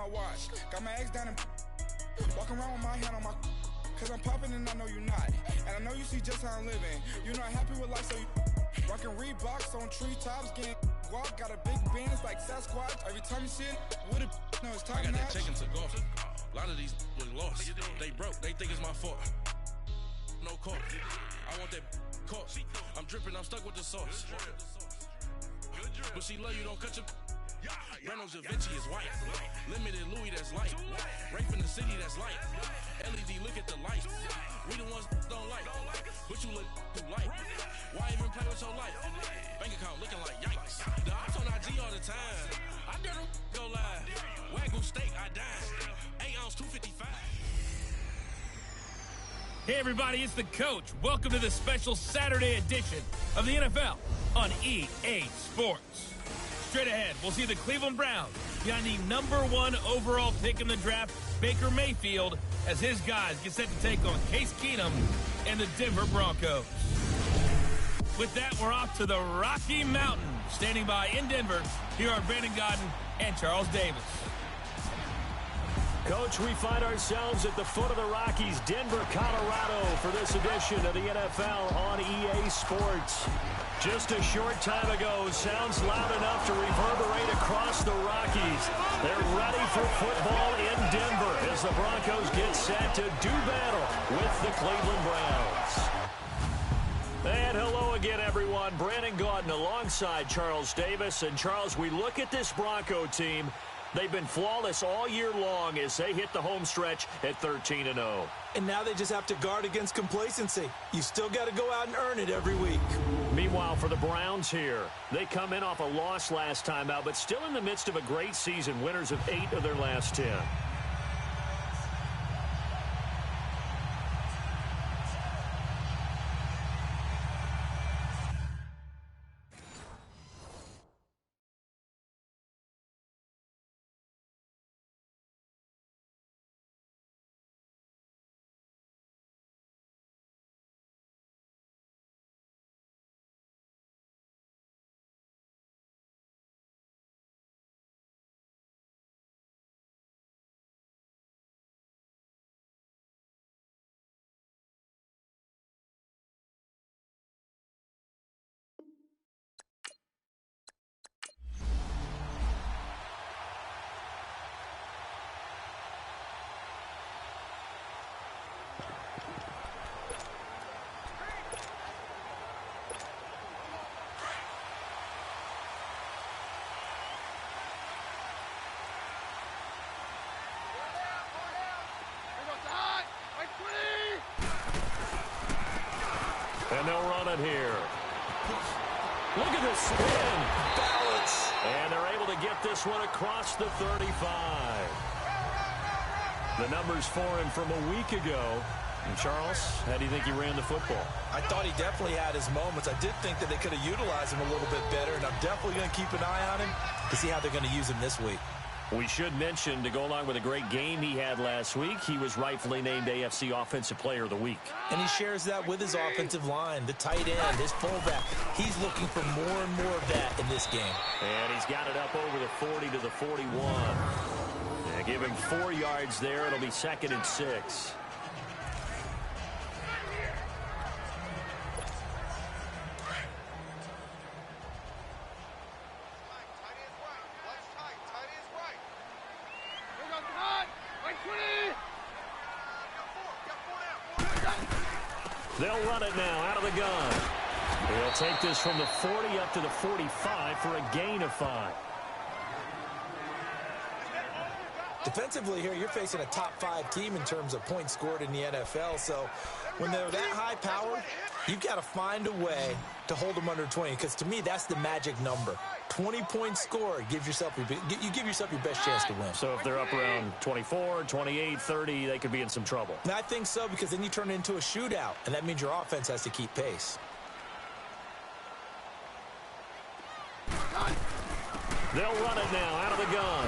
my watch. Got my ex down and walking around with my hand on my, cause I'm popping and I know you're not. And I know you see just how I'm living. You're not happy with life, so you rockin' Reeboks on treetops, getting walk. Got a big bands like Sasquatch. Every time you see it, with it, no, it's time. I got that chicken to golf. A lot of these was lost. They broke, they think it's my fault. No court. I want that court. I'm dripping, I'm stuck with the sauce. But she love you, don't cut your. Reynolds Da Vinci is white. Limited Louis, that's light. Rape in the city, that's light. LED, look at the lights. We the ones don't like. But you look too light. Why even play with your life? Bank account looking like yikes. The ops on IG all the time. I dare them go live. Wagyu steak, I dine. 8 ounce, 255. Hey everybody, it's the Coach. Welcome to the special Saturday edition of the NFL on EA Sports. Straight ahead, we'll see the Cleveland Browns behind the #1 overall pick in the draft, Baker Mayfield, as his guys get set to take on Case Keenum and the Denver Broncos. With that, we're off to the Rocky Mountains. Standing by in Denver, here are Brandon Godden and Charles Davis. Coach, we find ourselves at the foot of the Rockies, Denver, Colorado, for this edition of the NFL on EA Sports. Just a short time ago, sounds loud enough to reverberate across the Rockies. They're ready for football in Denver as the Broncos get set to do battle with the Cleveland Browns. And hello again, everyone. Brandon Gaudin alongside Charles Davis. And Charles, we look at this Bronco team. They've been flawless all year long as they hit the home stretch at 13-0. And now they just have to guard against complacency. You still got to go out and earn it every week. Meanwhile, for the Browns here, they come in off a loss last time out, but still in the midst of a great season, winners of 8 of their last 10. And they'll run it here. Look at this spin. Balance. And they're able to get this one across the 35. The numbers for him from a week ago. And Charles, how do you think he ran the football? I thought he definitely had his moments. I did think that they could have utilized him a little bit better, and I'm definitely going to keep an eye on him to see how they're going to use him this week. We should mention, to go along with a great game he had last week, he was rightfully named AFC Offensive Player of the Week. And he shares that with his offensive line, the tight end, his fullback. He's looking for more and more of that in this game. And he's got it up over the 40 to the 41. Yeah, give him 4 yards there. It'll be 2nd and 6. They'll run it now out of the gun. They'll take this from the 40 up to the 45 for a gain of 5. Defensively here, you're facing a top 5 team in terms of points scored in the NFL. So when they're that high powered, you've got to find a way to hold them under 20. Because to me, that's the magic number. 20 points scored, you give yourself your best chance to win. So if they're up around 24, 28, 30, they could be in some trouble. And I think so, because then you turn it into a shootout, and that means your offense has to keep pace. They'll run it now out of the gun.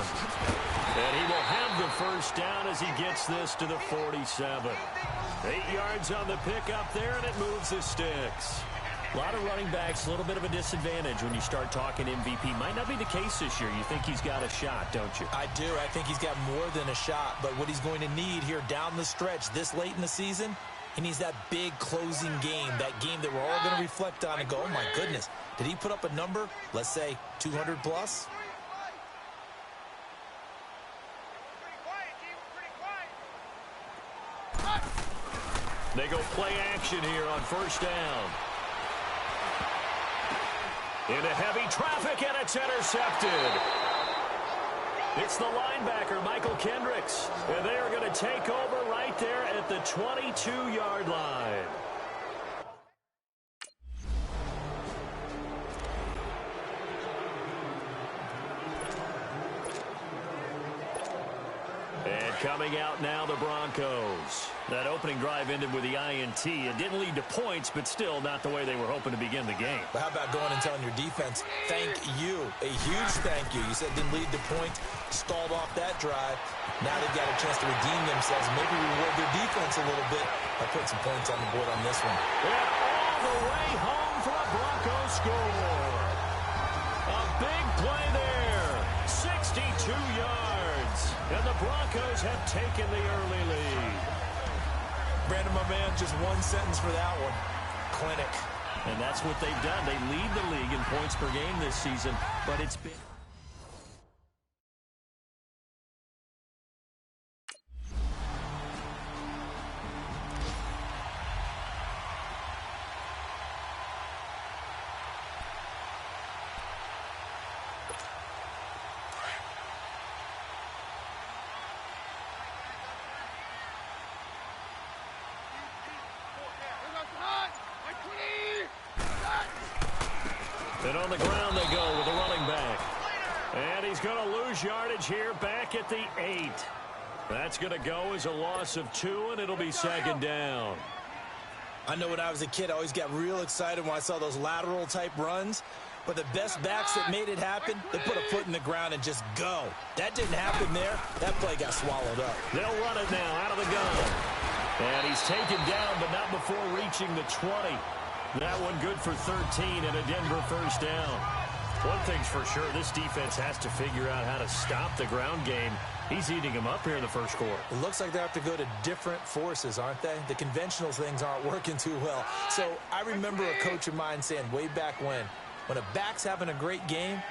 And he will have the first down as he gets this to the 47. 8 yards on the pickup there, and it moves the sticks. A lot of running backs, a little bit of a disadvantage when you start talking MVP. Might not be the case this year. You think he's got a shot, don't you? I do. I think he's got more than a shot. But what he's going to need here down the stretch this late in the season, he needs that big closing game, that game that we're all going to reflect on and go, oh, my goodness, did he put up a number, let's say 200 plus? They go play action here on first down. Into heavy traffic, and it's intercepted. It's the linebacker, Michael Kendricks. And they are going to take over right there at the 22-yard line. And coming out now, the Broncos. That opening drive ended with the INT. It didn't lead to points, but still not the way they were hoping to begin the game. But how about going and telling your defense, thank you, a huge thank you. You said it didn't lead to points, stalled off that drive. Now they've got a chance to redeem themselves, maybe reward their defense a little bit by putting some points on the board on this one. And all the way home for a Broncos score. A big play there, 62 yards. And the Broncos have taken the early lead. Brandon, my man, just one sentence for that one. Clinic. And that's what they've done. They lead the league in points per game this season, but it's been... And on the ground they go with the running back. And he's going to lose yardage here back at the 8. That's going to go as a loss of 2, and it'll be second down. I know when I was a kid, I always got real excited when I saw those lateral-type runs. But the best backs that made it happen, they put a foot in the ground and just go. That didn't happen there. That play got swallowed up. They'll run it now out of the gun. And he's taken down, but not before reaching the 20. That one good for 13 and a Denver first down. One thing's for sure, this defense has to figure out how to stop the ground game. He's eating them up here in the first quarter. It looks like they have to go to different forces, aren't they? The conventional things aren't working too well. So I remember a coach of mine saying way back when a back's having a great game,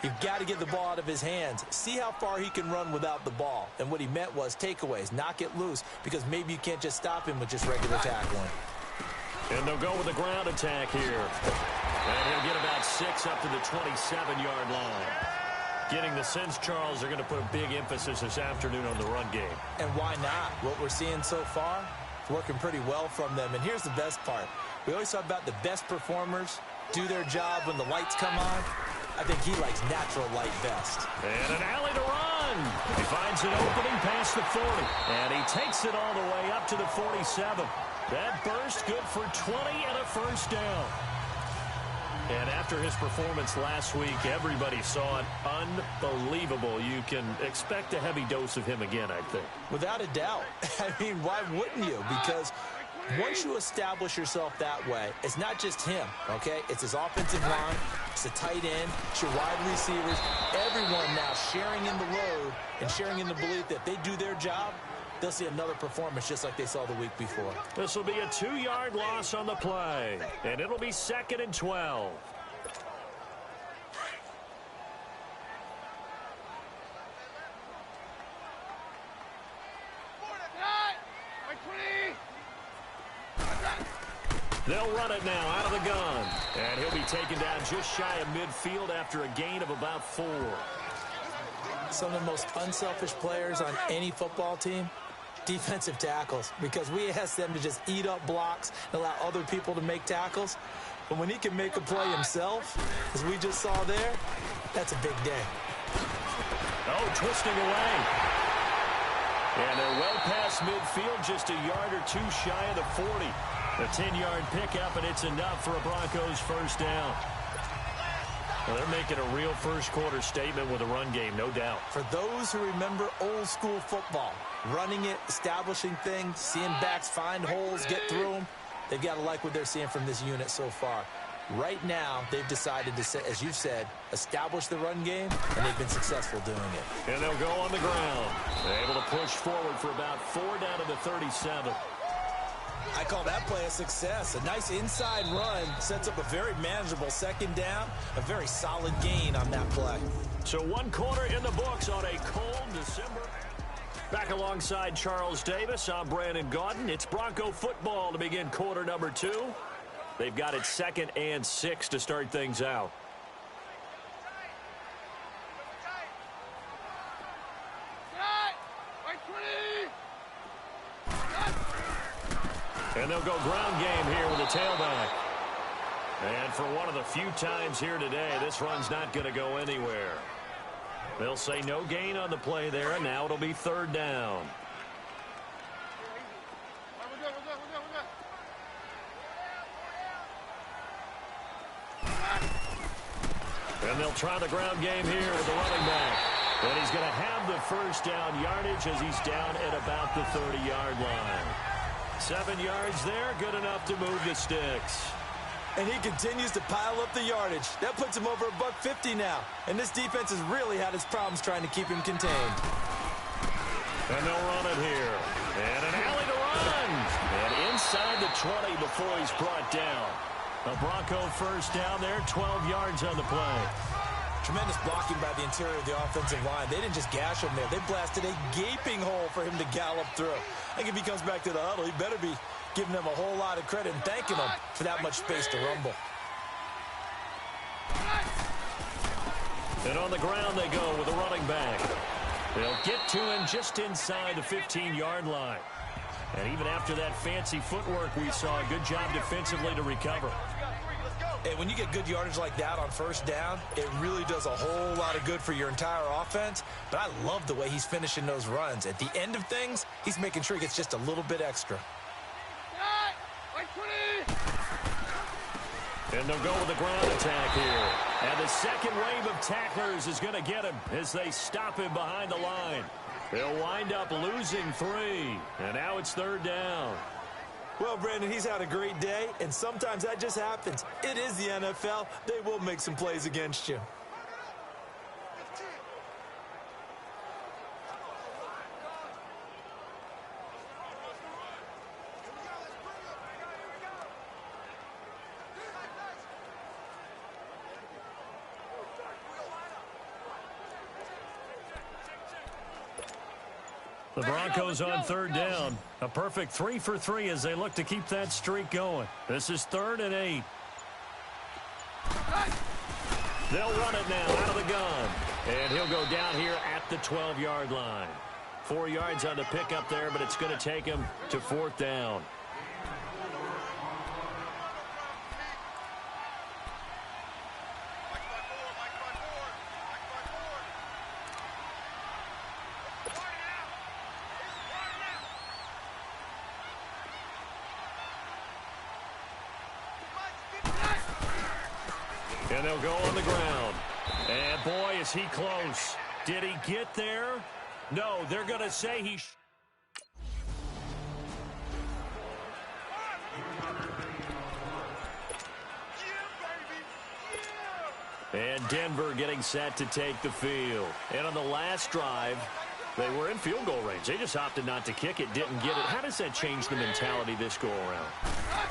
you've got to get the ball out of his hands. See how far he can run without the ball. And what he meant was takeaways, knock it loose, because maybe you can't just stop him with just regular tackling. And they'll go with the ground attack here. And he'll get about 6 up to the 27-yard line. Getting the sense, Charles, they're going to put a big emphasis this afternoon on the run game. And why not? What we're seeing so far, it's working pretty well from them. And here's the best part. We always talk about the best performers do their job when the lights come on. I think he likes natural light best. And an alley to run. He finds an opening past the 40. And he takes it all the way up to the 47. That burst good for 20 and a first down. And after his performance last week, everybody saw it. Unbelievable. You can expect a heavy dose of him again, I think. Without a doubt. I mean, why wouldn't you? Because once you establish yourself that way, it's not just him, okay? It's his offensive line, it's the tight end, it's your wide receivers. Everyone now sharing in the load and sharing in the belief that if they do their job, they'll see another performance just like they saw the week before. This will be a 2-yard loss on the play, and it'll be 2nd and 12. They'll run it now out of the gun. And he'll be taken down just shy of midfield after a gain of about 4. Some of the most unselfish players on any football team, defensive tackles, because we ask them to just eat up blocks and allow other people to make tackles. But when he can make a play himself, as we just saw there, that's a big day. Oh, twisting away. And they're well past midfield, just a yard or 2 shy of the 40. A 10-yard pickup, and it's enough for a Broncos first down. Well, they're making a real first-quarter statement with a run game, no doubt. For those who remember old-school football, running it, establishing things, seeing backs find holes, get through them, they've got to like what they're seeing from this unit so far. Right now, they've decided to, as you've said, establish the run game, and they've been successful doing it. And they'll go on the ground. They're able to push forward for about 4 down to the 37. I call that play a success. A nice inside run sets up a very manageable second down, a very solid gain on that play. So 1 quarter in the books on a cold December. Back alongside Charles Davis, I'm Brandon Gaudin. It's Bronco football to begin quarter number 2. They've got it 2nd and 6 to start things out. And they'll go ground game here with a tailback. And for one of the few times here today, this run's not going to go anywhere. They'll say no gain on the play there, and now it'll be 3rd down. And they'll try the ground game here with the running back. And he's going to have the 1st down yardage as he's down at about the 30-yard line. 7 yards there, good enough to move the sticks. And he continues to pile up the yardage. That puts him over $150 now. And this defense has really had its problems trying to keep him contained. And they'll run it here. And an alley to run. And inside the 20 before he's brought down. A Bronco 1st down there, 12 yards on the play. Tremendous blocking by the interior of the offensive line. They didn't just gash him there. They blasted a gaping hole for him to gallop through. I think if he comes back to the huddle, he better be giving them a whole lot of credit and thanking them for that much space to rumble. And on the ground they go with a running back. They'll get to him just inside the 15-yard line. And even after that fancy footwork we saw, a good job defensively to recover. And when you get good yardage like that on 1st down, it really does a whole lot of good for your entire offense. But I love the way he's finishing those runs. At the end of things, he's making sure he gets just a little bit extra. And they'll go with the ground attack here. And the second wave of tacklers is going to get him as they stop him behind the line. They'll wind up losing 3. And now it's 3rd down. Well, Brandon, he's had a great day, and sometimes that just happens. It is the NFL. They will make some plays against you. The Broncos on 3rd down. A perfect 3 for 3 as they look to keep that streak going. This is 3rd and 8. They'll run it now out of the gun. And he'll go down here at the 12-yard line. 4 yards on the pickup there, but it's going to take him to 4th down. And they'll go on the ground. And boy, is he close. Did he get there? No, they're going to say he... And Denver getting set to take the field. And on the last drive, they were in field goal range. They just opted not to kick it, didn't get it. How does that change the mentality this go-around?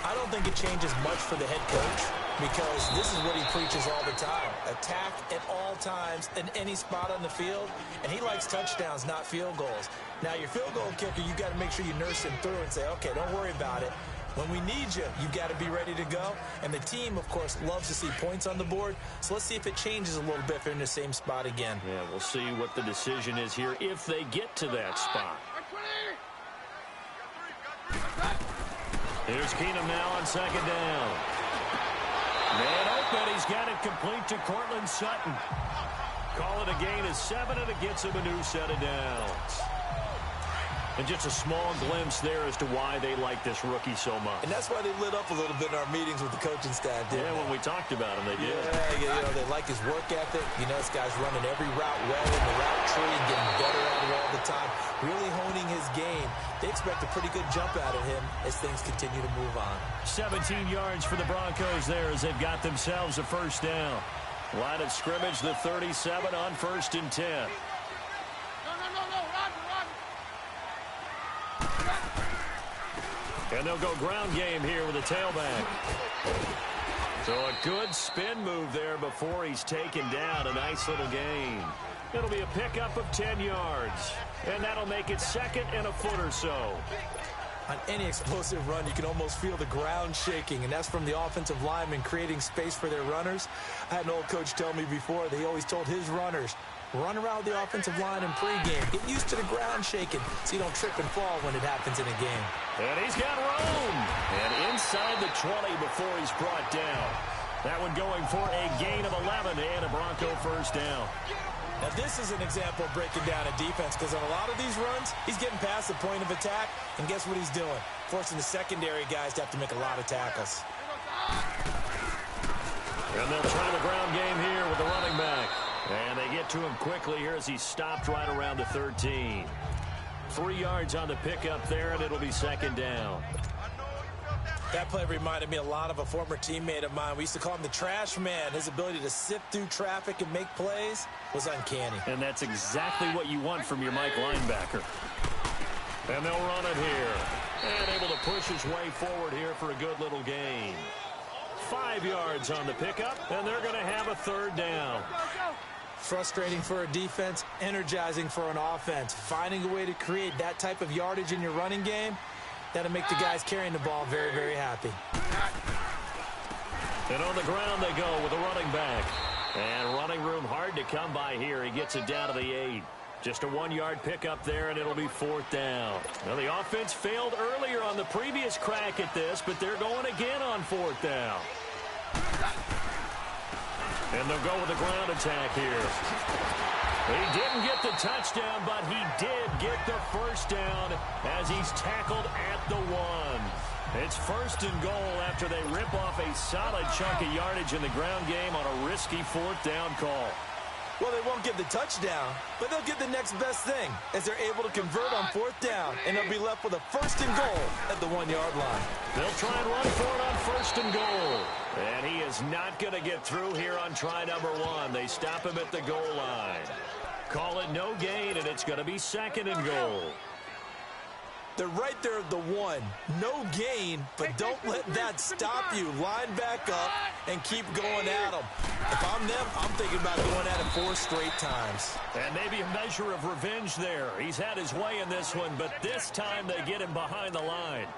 I don't think it changes much for the head coach because this is what he preaches all the time. Attack at all times in any spot on the field, and he likes touchdowns, not field goals. Now, your field goal kicker, you've got to make sure you nurse him through and say, okay, don't worry about it. When we need you, you've got to be ready to go. And the team, of course, loves to see points on the board. So let's see if it changes a little bit if they're in the same spot again. Yeah, we'll see what the decision is here if they get to that spot. Here's Keenum now on 2nd down. Man open, he's got it complete to Cortland Sutton. Call it a gain of 7, and it gets him a new set of downs. And just a small glimpse there as to why they like this rookie so much. And that's why they lit up a little bit in our meetings with the coaching staff, didn't they? When we talked about him, they did. Yeah, you know, they like his work ethic. You know, this guy's running every route well in the route tree and getting better at it all the time. really honing his game. They expect a pretty good jump out of him as things continue to move on. 17 yards for the Broncos there as they've got themselves a first down. Line of scrimmage, the 37 on 1st and 10. And they'll go ground game here with a tailback. So a good spin move there before he's taken down. A nice little gain. It'll be a pickup of 10 yards. And that'll make it 2nd and a foot or so. On any explosive run, you can almost feel the ground shaking, and that's from the offensive linemen creating space for their runners. I had an old coach tell me before, he always told his runners, run around the offensive line in pregame. Get used to the ground shaking so you don't trip and fall when it happens in a game. And he's got room. And inside the 20 before he's brought down. That one going for a gain of 11 and a Bronco first down. Now, this is an example of breaking down a defense because on a lot of these runs, he's getting past the point of attack, and guess what he's doing? Forcing the secondary guys to have to make a lot of tackles. And they'll try the ground game here with the running back. And they get to him quickly here as he stopped right around the 13. 3 yards on the pickup there, and it'll be 2nd down. That play reminded me a lot of a former teammate of mine. We used to call him the trash man. His ability to sift through traffic and make plays was uncanny. And that's exactly what you want from your Mike linebacker. And they'll run it here. And able to push his way forward here for a good little gain. 5 yards on the pickup, and they're going to have a 3rd down. Frustrating for a defense, energizing for an offense. Finding a way to create that type of yardage in your running game, that'll make the guys carrying the ball very, very happy. And on the ground they go with a running back. And running room hard to come by here. He gets it down to the 8. Just a 1-yard pickup there, and it'll be 4th down. Now, the offense failed earlier on the previous crack at this, but they're going again on 4th down. And they'll go with a ground attack here. He didn't get the touchdown, but he did get the first down as he's tackled at the 1. It's 1st and goal after they rip off a solid chunk of yardage in the ground game on a risky 4th down call. Well, they won't get the touchdown, but they'll get the next best thing as they're able to convert on 4th down, and they'll be left with a 1st and goal at the 1-yard line. They'll try and run for it on 1st and goal. And he is not going to get through here on try number 1. They stop him at the goal line. Call it no gain, and it's going to be 2nd and goal. They're right there at the 1. No gain, but don't let that stop you. Line back up and keep going at them. If I'm them, I'm thinking about going at it 4 straight times. And maybe a measure of revenge there. He's had his way in this one, but this time they get him behind the line.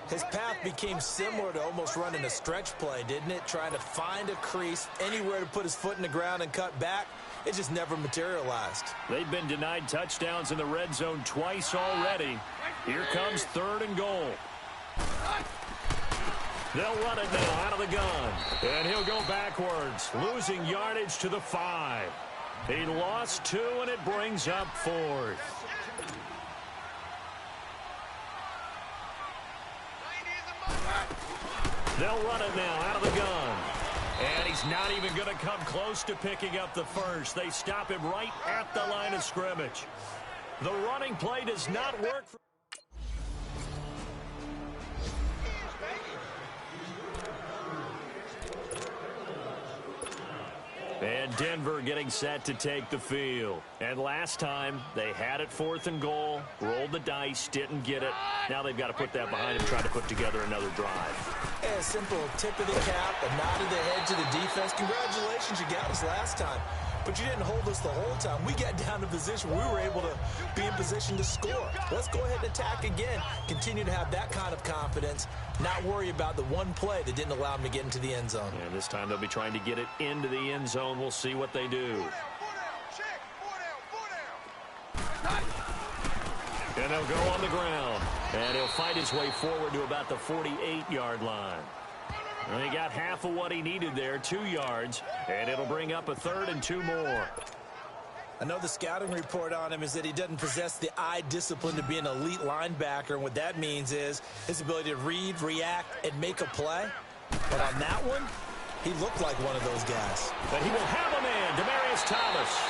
His path became similar to almost running a stretch play, didn't it? Trying to find a crease, anywhere to put his foot in the ground and cut back. It just never materialized. They've been denied touchdowns in the red zone twice already. Here comes 3rd and goal. They'll run it now out of the gun. And he'll go backwards, losing yardage to the 5. He lost 2, and it brings up 4th. They'll run it now out of the gun. And he's not even going to come close to picking up the 1st. They stop him right at the line of scrimmage. The running play does not work for... And Denver getting set to take the field. And last time, they had it 4th and goal, rolled the dice, didn't get it. Now they've got to put that behind them, try to put together another drive. Yeah, a simple tip of the cap, a nod of the head to the defense. Congratulations, you got us last time. But you didn't hold us the whole time. We got down to position. We were able to be in position to score. Let's go ahead and attack again. Continue to have that kind of confidence. Not worry about the one play that didn't allow them to get into the end zone. And this time they'll be trying to get it into the end zone. We'll see what they do. And they'll go on the ground. And he'll fight his way forward to about the 48-yard line. And he got half of what he needed there, 2 yards, and it'll bring up a 3rd and 2 more. I know the scouting report on him is that he doesn't possess the eye discipline to be an elite linebacker, and what that means is his ability to read, react, and make a play. But on that one, he looked like one of those guys. But he will have a man, Demaryius Thomas.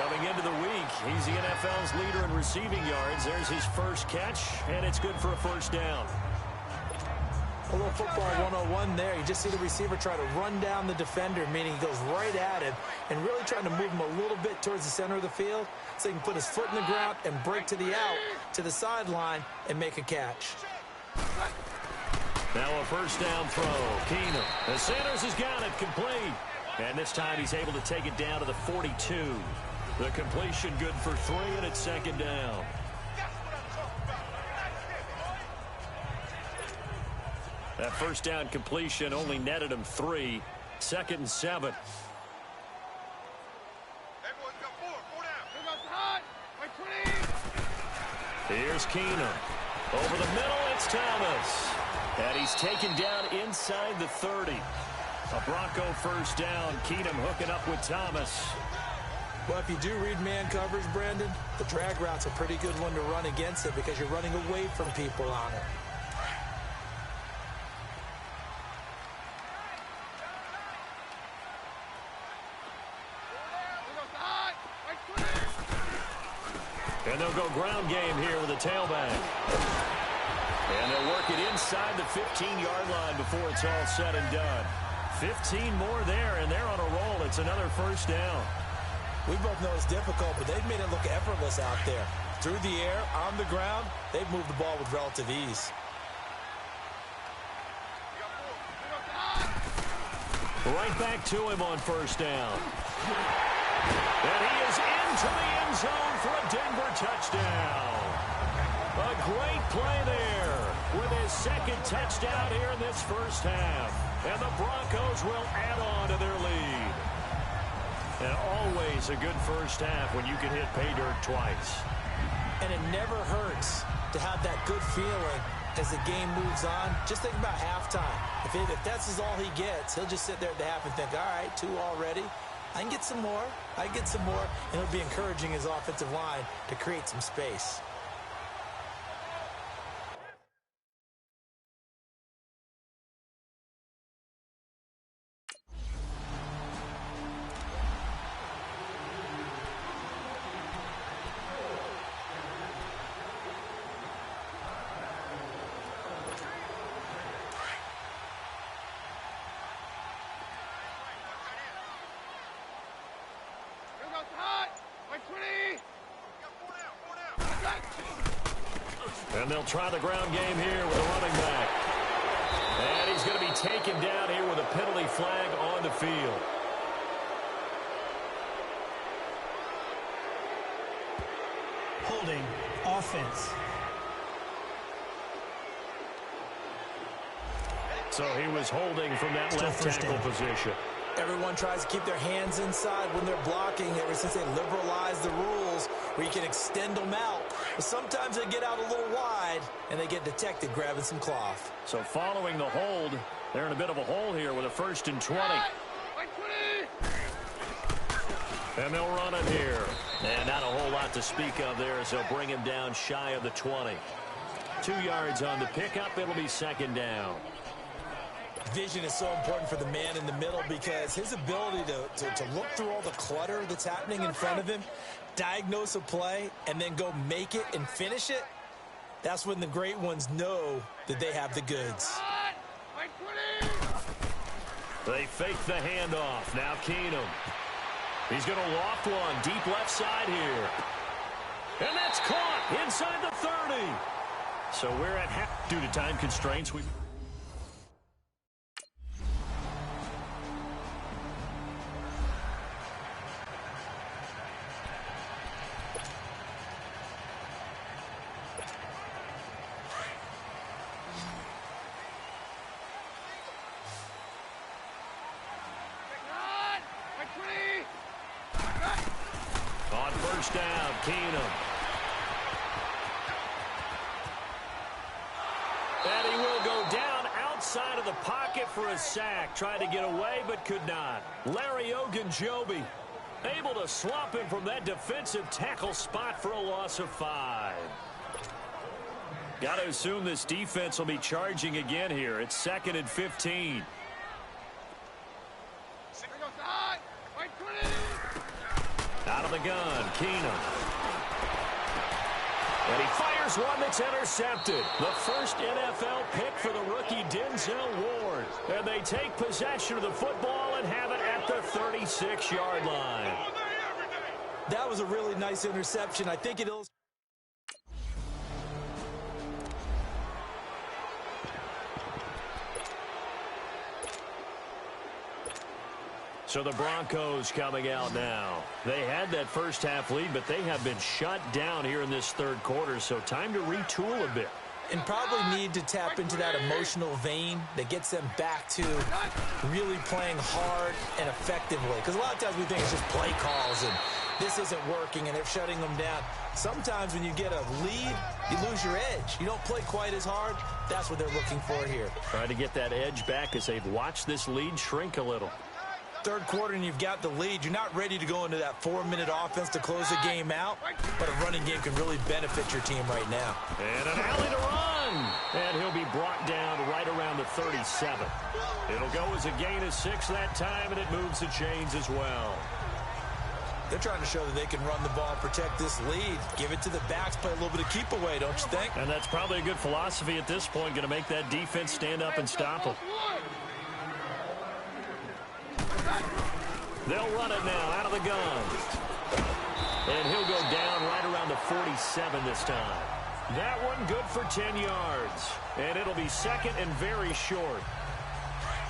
Coming into the week, he's the NFL's leader in receiving yards. There's his first catch, and it's good for a first down. A little football 101 there. You just see the receiver try to run down the defender, meaning he goes right at him and really trying to move him a little bit towards the center of the field so he can put his foot in the ground and break to the out, to the sideline, and make a catch. Now a first down throw. Keenum. And Sanders has got it complete. And this time he's able to take it down to the 42. The completion good for 3, and it's second down. That first down completion only netted him 3. 2nd and 7. Here's Keenum. Over the middle, it's Thomas. And he's taken down inside the 30. A Bronco first down. Keenum hooking up with Thomas. Well, if you do read man coverage, Brandon, the drag route's a pretty good one to run against it because you're running away from people on it. And they'll go ground game here with a tailback. And they'll work it inside the 15-yard line before it's all said and done. 15 more there, and they're on a roll. It's another first down. We both know it's difficult, but they've made it look effortless out there. Through the air, on the ground, they've moved the ball with relative ease. Right back to him on first down. And he is into the end zone for a Denver touchdown. A great play there with his second touchdown here in this first half. And the Broncos will add on to their lead. And always a good first half when you can hit pay dirt twice. And it never hurts to have that good feeling as the game moves on. Just think about halftime. If that's all he gets, he'll just sit there at the half and think, all right, 2 already. I can get some more. I can get some more. And it'll be encouraging his offensive line to create some space. And they'll try the ground game here with a running back. And he's going to be taken down here with a penalty flag on the field. Holding offense. So he was holding from that left tackle position. Everyone tries to keep their hands inside when they're blocking ever since they liberalized the rules where you can extend them out. But sometimes they get out a little wide and they get detected grabbing some cloth. So following the hold, they're in a bit of a hole here with a 1st and 20. And they'll run it here. And not a whole lot to speak of there as they'll bring him down shy of the 20. 2 yards on the pickup. It'll be second down. Vision is so important for the man in the middle because his ability to look through all the clutter that's happening in front of him, diagnose a play, and then go make it and finish it, that's when the great ones know that they have the goods. They fake the handoff. Now Keenum. He's going to loft one deep left side here. And that's caught inside the 30. So we're at half due to time constraints. On first down, Keenum. And he will go down outside of the pocket for a sack. Tried to get away, but could not. Larry Ogunjobi able to slump him from that defensive tackle spot for a loss of 5. Got to assume this defense will be charging again here. It's 2nd and 15. Out of the gun, Keenum. And he fires one that's intercepted. The first NFL pick for the rookie Denzel Ward. And they take possession of the football and have it at the 36-yard line. That was a really nice interception. I think it illustrates. So the Broncos coming out now. They had that first half lead, but they have been shut down here in this third quarter, so time to retool a bit. And probably need to tap into that emotional vein that gets them back to really playing hard and effectively. Because a lot of times we think it's just play calls and this isn't working and they're shutting them down. Sometimes when you get a lead, you lose your edge. You don't play quite as hard. That's what they're looking for here. Trying to get that edge back as they've watched this lead shrink a little. Third quarter and you've got the lead. You're not ready to go into that 4-minute offense to close the game out, but a running game can really benefit your team right now. And an alley to run. And he'll be brought down right around the 37. It'll go as a gain of 6 that time, and it moves the chains as well. They're trying to show that they can run the ball and protect this lead. Give it to the backs, play a little bit of keep away, don't you think? And that's probably a good philosophy at this point, going to make that defense stand up and stop them. They'll run it now out of the gun. And he'll go down right around the 47 this time. That one good for 10 yards. And it'll be second and very short.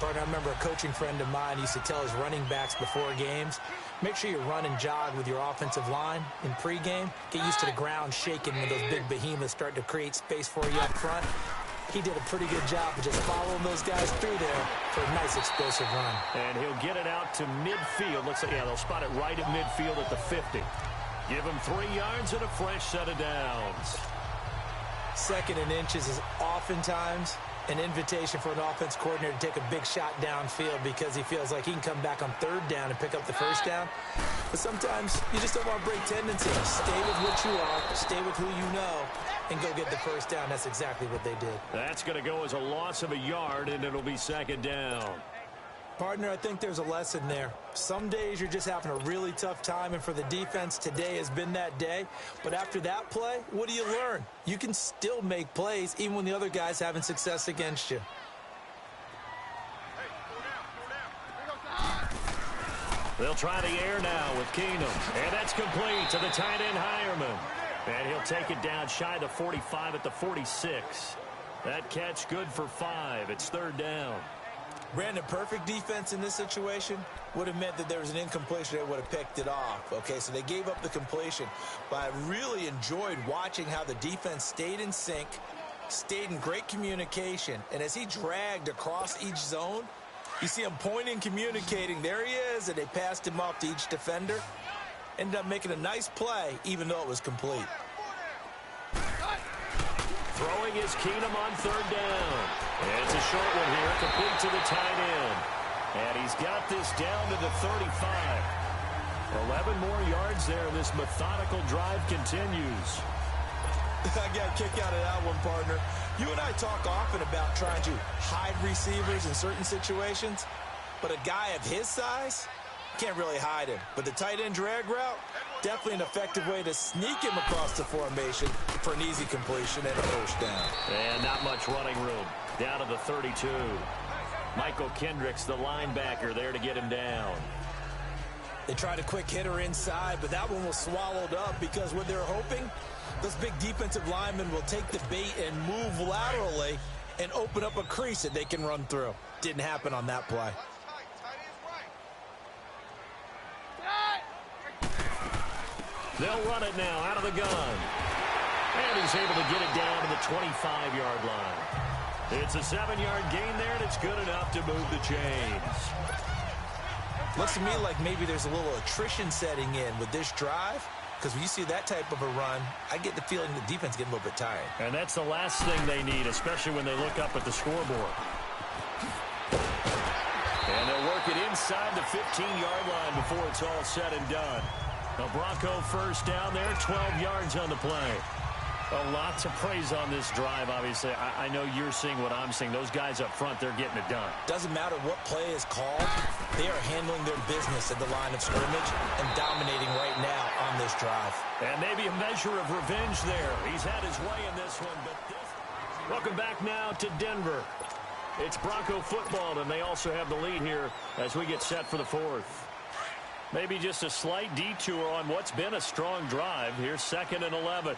Partner, I remember a coaching friend of mine used to tell his running backs before games, make sure you run and jog with your offensive line in pregame. Get used to the ground shaking when those big behemoths start to create space for you up front. He did a pretty good job of just following those guys through there for a nice explosive run. And he'll get it out to midfield. Looks like, yeah, they'll spot it right at midfield at the 50. Give him 3 yards and a fresh set of downs. Second and inches is oftentimes an invitation for an offense coordinator to take a big shot downfield because he feels like he can come back on third down and pick up the first down. But sometimes you just don't want to break tendencies. Stay with what you are, stay with who you know, and go get the first down. That's exactly what they did. That's going to go as a loss of a yard, and it'll be second down. Partner, I think there's a lesson there. Some days you're just having a really tough time, and for the defense, today has been that day. But after that play, what do you learn? You can still make plays even when the other guy's having success against you. They'll try the air now with Keenum. And that's complete to the tight end Hireman. And he'll take it down shy of the 45 at the 46. That catch good for 5. It's third down. Brandon, perfect defense in this situation would have meant that there was an incompletion. They would have picked it off. Okay, so they gave up the completion. But I really enjoyed watching how the defense stayed in sync, stayed in great communication. And as he dragged across each zone, you see him pointing, communicating. There he is, and they passed him off to each defender. Ended up making a nice play, even though it was complete. Throwing is Keenum on third down. And it's a short one here, complete to the tight end. And he's got this down to the 35. 11 more yards there, and this methodical drive continues. I got a kick out of that one, partner. You and I talk often about trying to hide receivers in certain situations, but a guy of his size can't really hide him. But the tight end drag route, definitely an effective way to sneak him across the formation for an easy completion and a first down. And not much running room. Down to the 32. Michael Kendricks, the linebacker, there to get him down. They tried a quick hitter inside, but that one was swallowed up because what they're hoping, those big defensive linemen will take the bait and move laterally and open up a crease that they can run through. Didn't happen on that play. They'll run it now out of the gun. And he's able to get it down to the 25-yard line. It's a 7-yard gain there, and it's good enough to move the chains. Looks to me like maybe there's a little attrition setting in with this drive, because when you see that type of a run, I get the feeling the defense getting a little bit tired. And that's the last thing they need, especially when they look up at the scoreboard. And they'll work it inside the 15-yard line before it's all said and done. A Bronco first down there, 12 yards on the play. A lot to praise on this drive, obviously. I know you're seeing what I'm seeing. Those guys up front, they're getting it done. Doesn't matter what play is called. They are handling their business at the line of scrimmage and dominating right now on this drive. And maybe a measure of revenge there. He's had his way in this one. Welcome back now to Denver. It's Bronco football, and they also have the lead here as we get set for the fourth. Maybe just a slight detour on what's been a strong drive. Here's 2nd and 11.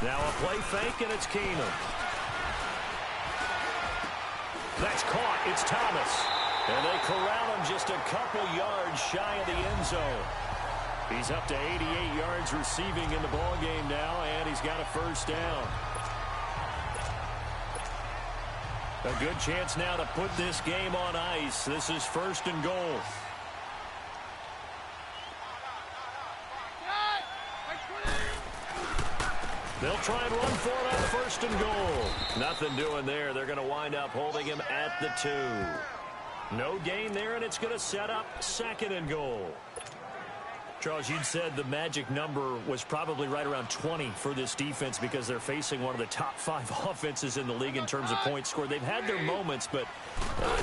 Now a play fake, and it's Keenum. That's caught. It's Thomas. And they corral him just a couple yards shy of the end zone. He's up to 88 yards receiving in the ballgame now, and he's got a first down. A good chance now to put this game on ice. This is 1st and goal. They'll try and run for it on 1st and goal. Nothing doing there. They're going to wind up holding him at the 2. No gain there, and it's going to set up 2nd and goal. Charles, you'd said the magic number was probably right around 20 for this defense because they're facing one of the top 5 offenses in the league in terms of points scored. They've had their moments, but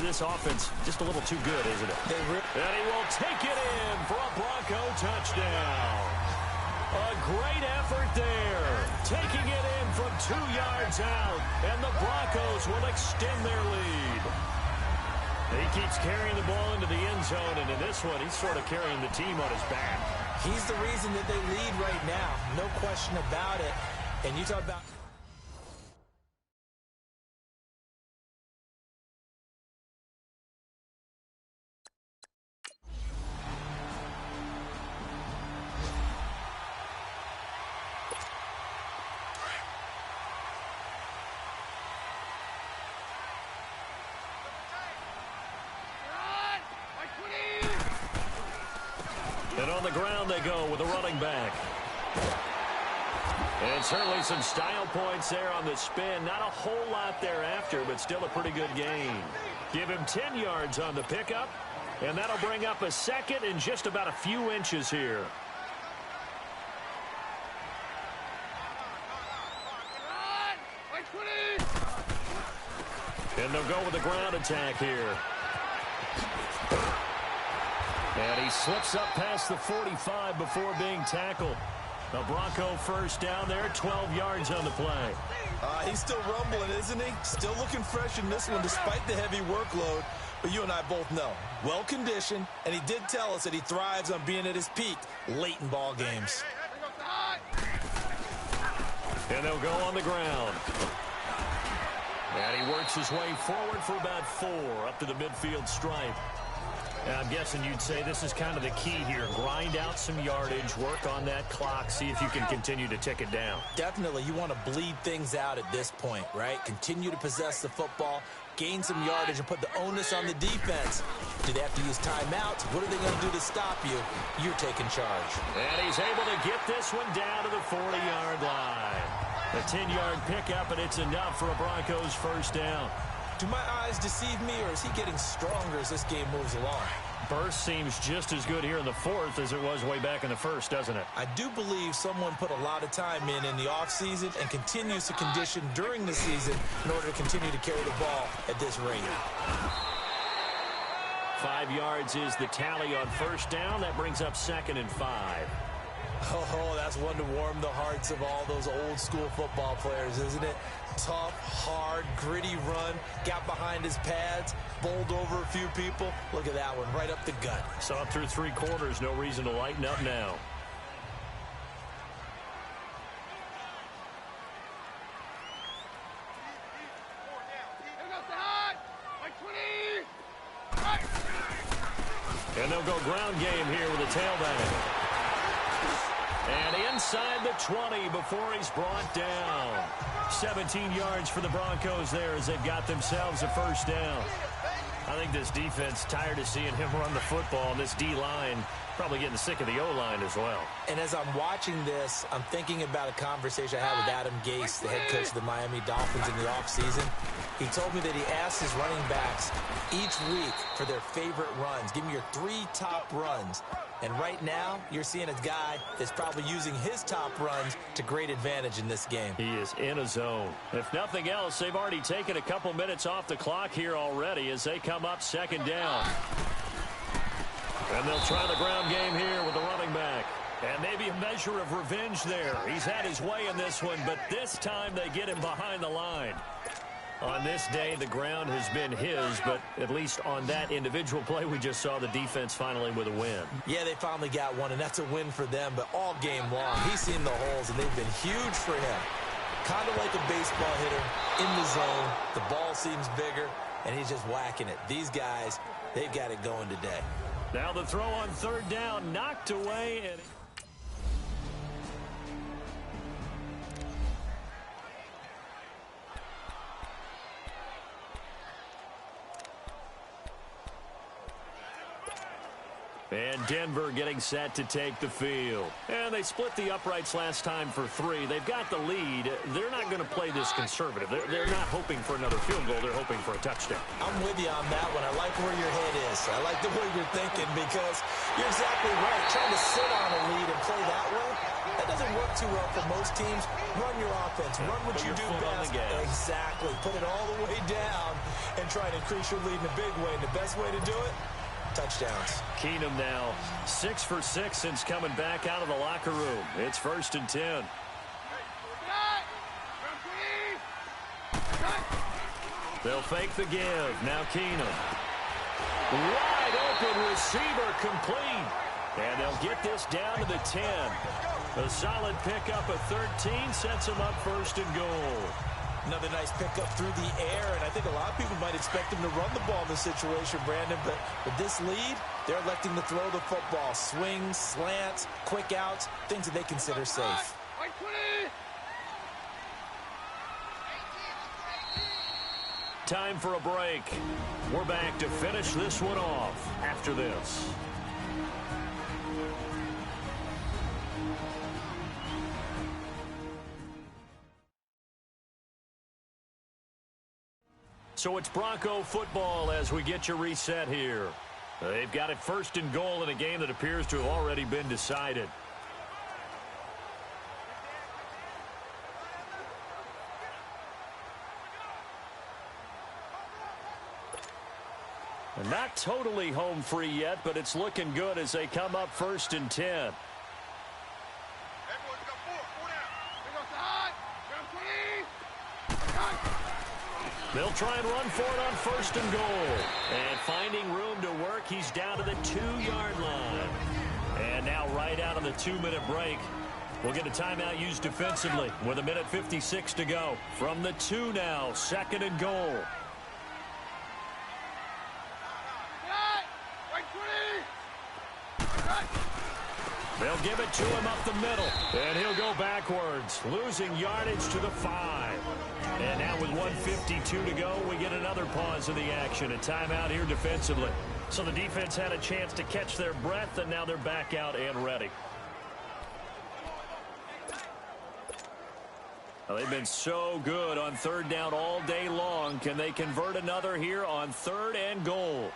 this offense just a little too good, isn't it? And he will take it in for a Bronco touchdown. A great effort there. Taking it in from 2 yards out, and the Broncos will extend their lead. He keeps carrying the ball into the end zone, and in this one, he's sort of carrying the team on his back. He's the reason that they lead right now. No question about it. And you talk about... And on the ground they go with a running back. And certainly some style points there on the spin. Not a whole lot thereafter, but still a pretty good gain. Give him 10 yards on the pickup, and that'll bring up a 2nd and just about a few inches here. And they'll go with the ground attack here. And he slips up past the 45 before being tackled. A Bronco first down there, 12 yards on the play. He's still rumbling, isn't he? Still looking fresh in this one despite the heavy workload. But you and I both know, well-conditioned, and he did tell us that he thrives on being at his peak late in ball games. And they'll go on the ground. And he works his way forward for about 4 up to the midfield stripe. I'm guessing you'd say this is kind of the key here. Grind out some yardage, work on that clock, see if you can continue to tick it down. Definitely. You want to bleed things out at this point, right? Continue to possess the football, gain some yardage, and put the onus on the defense. Do they have to use timeouts? What are they going to do to stop you? You're taking charge. And he's able to get this one down to the 40-yard line. A 10-yard pickup, and it's enough for a Broncos first down. Do my eyes deceive me, or is he getting stronger as this game moves along? Burst seems just as good here in the 4th as it was way back in the 1st, doesn't it? I do believe someone put a lot of time in the offseason and continues to condition during the season in order to continue to carry the ball at this rate. 5 yards is the tally on first down. That brings up 2nd and 5. Oh, that's one to warm the hearts of all those old school football players, isn't it? Tough, hard, gritty run, got behind his pads, bowled over a few people. Look at that one, right up the gut. Saw it through 3 quarters, no reason to lighten up now. And they'll go ground game here with a tailback. And inside the 20 before he's brought down. 17 yards for the Broncos there as they've got themselves a first down. I think this defense tired of seeing him run the football, and this D-line probably getting sick of the O-line as well. And as I'm watching this, I'm thinking about a conversation I had with Adam Gase, the head coach of the Miami Dolphins, in the offseason. He told me that he asked his running backs each week for their favorite runs. Give me your 3 top runs. And right now, you're seeing a guy that's probably using his top runs to great advantage in this game. He is in a zone. If nothing else, they've already taken a couple minutes off the clock here already as they come up second down. And they'll try the ground game here with the running back. And maybe a measure of revenge there. He's had his way in this one, but this time they get him behind the line. On this day, the ground has been his, but at least on that individual play, we just saw the defense finally with a win. Yeah, they finally got one, and that's a win for them, but all game long, he's seen the holes, and they've been huge for him. Kind of like a baseball hitter in the zone. The ball seems bigger, and he's just whacking it. These guys, they've got it going today. Now the throw on third down, knocked away, and Denver getting set to take the field. And they split the uprights last time for 3. They've got the lead. They're not going to play this conservative. They're not hoping for another field goal. They're hoping for a touchdown. I'm with you on that one. I like where your head is. I like the way you're thinking because you're exactly right. Trying to sit on a lead and play that way, that doesn't work too well for most teams. Run your offense. Run what you do best. Exactly. Put it all the way down and try to increase your lead in a big way. And the best way to do it, touchdowns. Keenum now 6 for 6 since coming back out of the locker room. It's 1st and 10. They'll fake the give. Now Keenum. Wide open receiver complete. And they'll get this down to the 10. A solid pickup of 13 sets them up 1st and goal. Another nice pickup through the air, and I think a lot of people might expect him to run the ball in this situation, Brandon, but with this lead, they're electing to throw the football. Swings, slants, quick outs, things that they consider safe. Time for a break. We're back to finish this one off after this. So it's Bronco football as we get you reset here. They've got it 1st and goal in a game that appears to have already been decided. Not totally home free yet, but it's looking good as they come up 1st and 10. They'll try and run for it on 1st and goal. And finding room to work, he's down to the 2-yard line. And now right out of the 2-minute break, we'll get a timeout used defensively with 1:56 to go. From the 2 now, 2nd and goal. They'll give it to him up the middle. And he'll go backwards, losing yardage to the 5. And now with 1:52 to go, we get another pause in the action. A timeout here defensively. So the defense had a chance to catch their breath, and now they're back out and ready. Well, they've been so good on 3rd down all day long. Can they convert another here on 3rd and goal?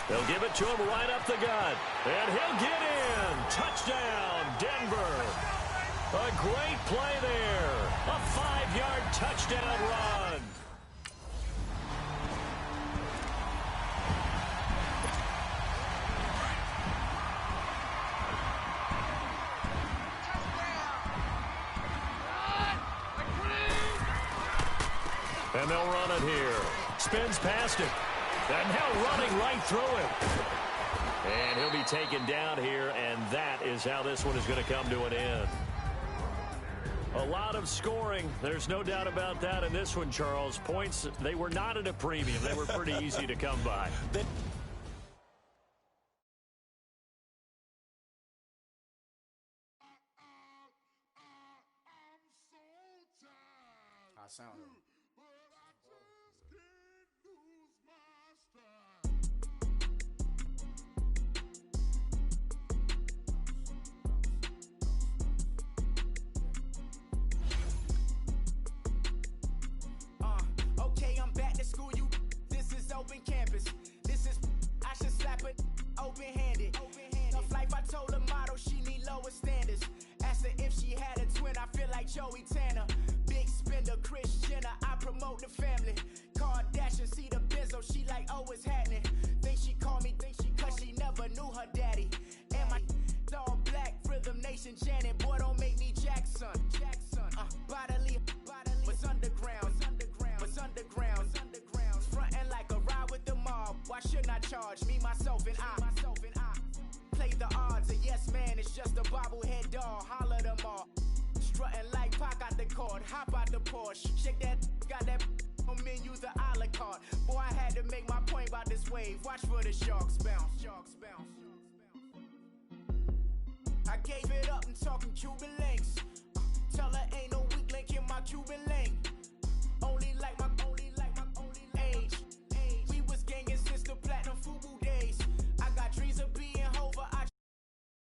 They'll give it to him right up the gut. And he'll get in. Touchdown, Denver. A great play there. A 5-yard touchdown run. And they'll run it here. Spins past it. And now running right through him. And he'll be taken down here, and that is how this one is going to come to an end. A lot of scoring. There's no doubt about that in this one, Charles. Points, they were not at a premium. They were pretty easy to come by. I sound it. open campus. This is, I should slap it open-handed. Tough life, I told her motto, she need lower standards. Asked her if she had a twin, I feel like Joey Tanner. Big spender, Kris Jenner, I promote the family. Kardashian, see the benzo, she like, oh, it's happening. Think she called me, cause she never knew her daddy. And my all black, Rhythm Nation Janet, boy, don't make me Jackson. Bodily, was underground, was underground. Frontin' like a ride with the mob. Why shouldn't I charge me, myself, and I? Play the odds, a yes man is just a bobblehead doll. Holler them all. Strutting like Pac out the court, hop out the Porsche. Shake that, got that on menu, the a la carte. Boy, I had to make my point about this wave. Watch for the sharks bounce. I gave it up and talking Cuban links. Tell her ain't no weak link in my Cuban link.